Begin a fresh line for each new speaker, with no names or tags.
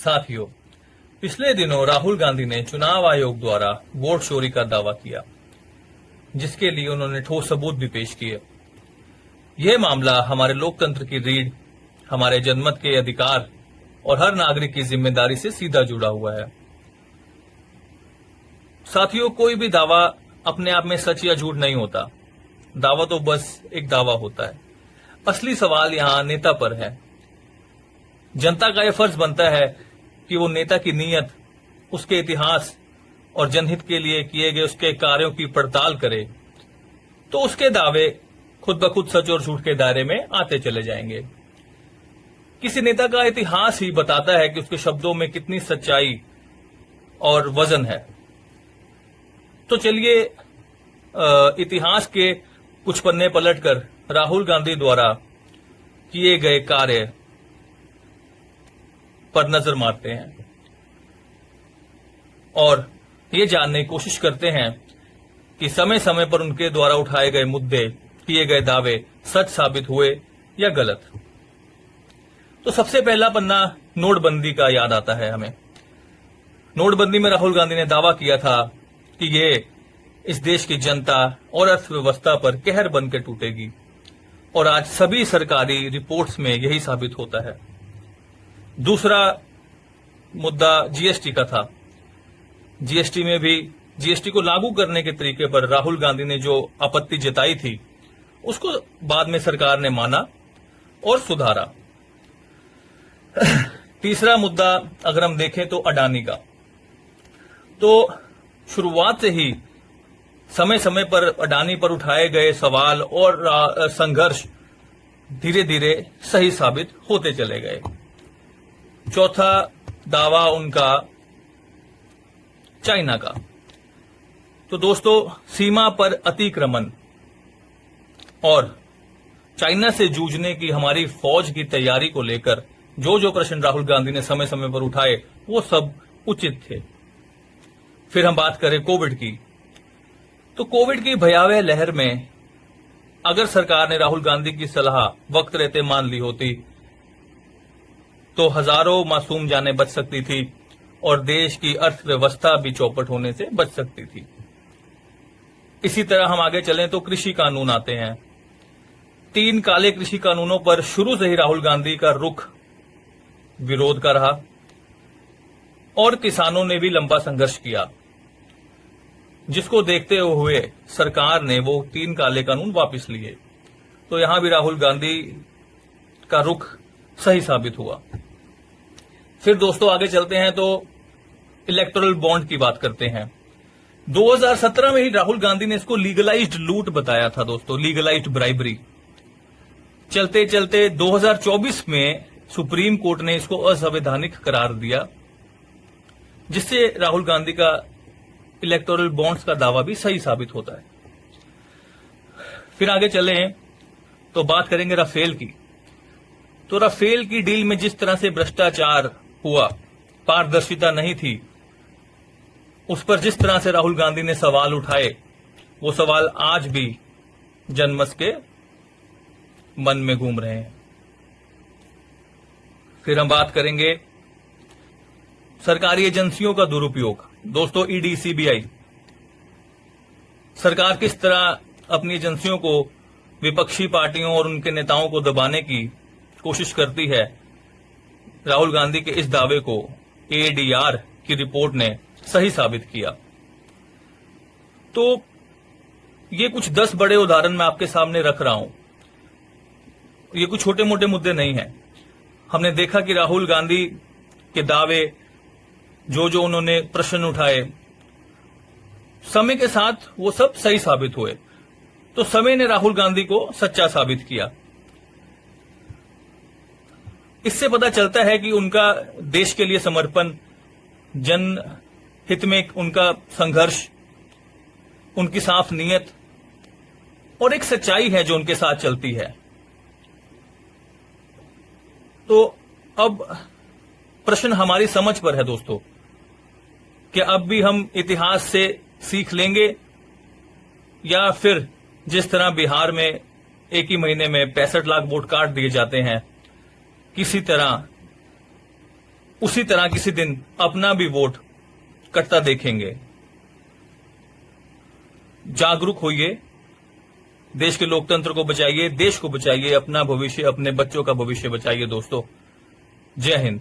साथियों, पिछले दिनों राहुल गांधी ने चुनाव आयोग द्वारा वोट चोरी का दावा किया, जिसके लिए उन्होंने ठोस सबूत भी पेश किए। यह मामला हमारे लोकतंत्र की रीढ़, हमारे जनमत के अधिकार और हर नागरिक की जिम्मेदारी से सीधा जुड़ा हुआ है। साथियों, कोई भी दावा अपने आप में सच या झूठ नहीं होता। दावा तो बस एक दावा होता है। असली सवाल यहां नेता पर है। जनता का यह फर्ज बनता है कि वो नेता की नीयत, उसके इतिहास और जनहित के लिए किए गए उसके कार्यों की पड़ताल करे, तो उसके दावे खुद ब खुद सच और झूठ के दायरे में आते चले जाएंगे। किसी नेता का इतिहास ही बताता है कि उसके शब्दों में कितनी सच्चाई और वजन है। तो चलिए इतिहास के कुछ पन्ने पलटकर राहुल गांधी द्वारा किए गए कार्य पर नजर मारते हैं और ये जानने की कोशिश करते हैं कि समय समय पर उनके द्वारा उठाए गए मुद्दे, किए गए दावे सच साबित हुए या गलत। तो सबसे पहला पन्ना नोटबंदी का याद आता है हमें। नोटबंदी में राहुल गांधी ने दावा किया था कि ये इस देश की जनता और अर्थव्यवस्था पर कहर बनकर टूटेगी, और आज सभी सरकारी रिपोर्ट्स में यही साबित होता है। दूसरा मुद्दा जीएसटी का था। जीएसटी में भी जीएसटी को लागू करने के तरीके पर राहुल गांधी ने जो आपत्ति जताई थी, उसको बाद में सरकार ने माना और सुधारा। तीसरा मुद्दा अगर हम देखें तो अडानी का, तो शुरुआत से ही समय समय पर अडानी पर उठाए गए सवाल और संघर्ष धीरे धीरे सही साबित होते चले गए। चौथा दावा उनका चाइना का। तो दोस्तों, सीमा पर अतिक्रमण और चाइना से जूझने की हमारी फौज की तैयारी को लेकर जो प्रश्न राहुल गांधी ने समय समय पर उठाए, वो सब उचित थे। फिर हम बात करें कोविड की, तो कोविड की भयावह लहर में अगर सरकार ने राहुल गांधी की सलाह वक्त रहते मान ली होती, तो हजारों मासूम जानें बच सकती थी और देश की अर्थव्यवस्था भी चौपट होने से बच सकती थी। इसी तरह हम आगे चलें तो कृषि कानून आते हैं। 3 काले कृषि कानूनों पर शुरू से ही राहुल गांधी का रुख विरोध का रहा और किसानों ने भी लंबा संघर्ष किया, जिसको देखते हुए सरकार ने वो 3 काले कानून वापस लिए। तो यहां भी राहुल गांधी का रुख सही साबित हुआ। फिर दोस्तों आगे चलते हैं तो इलेक्टोरल बॉन्ड की बात करते हैं। 2017 में ही राहुल गांधी ने इसको लीगलाइज्ड लूट बताया था दोस्तों, लीगलाइज्ड ब्राइबरी। चलते चलते 2024 में सुप्रीम कोर्ट ने इसको असंवैधानिक करार दिया, जिससे राहुल गांधी का इलेक्टोरल बॉन्ड्स का दावा भी सही साबित होता है। फिर आगे चलें तो बात करेंगे राफेल की। तो राफेल की डील में जिस तरह से भ्रष्टाचार हुआ, पारदर्शिता नहीं थी, उस पर जिस तरह से राहुल गांधी ने सवाल उठाए, वो सवाल आज भी जनमत के मन में घूम रहे हैं। फिर हम बात करेंगे सरकारी एजेंसियों का दुरुपयोग। दोस्तों, ईडी, सीबीआई, सरकार किस तरह अपनी एजेंसियों को विपक्षी पार्टियों और उनके नेताओं को दबाने की कोशिश करती है, राहुल गांधी के इस दावे को एडीआर की रिपोर्ट ने सही साबित किया। तो ये कुछ 10 बड़े उदाहरण मैं आपके सामने रख रहा हूं। ये कुछ छोटे मोटे मुद्दे नहीं हैं। हमने देखा कि राहुल गांधी के दावे, जो उन्होंने प्रश्न उठाए, समय के साथ वो सब सही साबित हुए। तो समय ने राहुल गांधी को सच्चा साबित किया। इससे पता चलता है कि उनका देश के लिए समर्पण, जनहित में उनका संघर्ष, उनकी साफ नीयत और एक सच्चाई है जो उनके साथ चलती है। तो अब प्रश्न हमारी समझ पर है दोस्तों, कि अब भी हम इतिहास से सीख लेंगे या फिर जिस तरह बिहार में एक ही महीने में 65 लाख वोट काट दिए जाते हैं, किसी तरह उसी तरह किसी दिन अपना भी वोट कटता देखेंगे। जागरूक होइए, देश के लोकतंत्र को बचाइए, देश को बचाइए, अपना भविष्य, अपने बच्चों का भविष्य बचाइए दोस्तों। जय हिंद।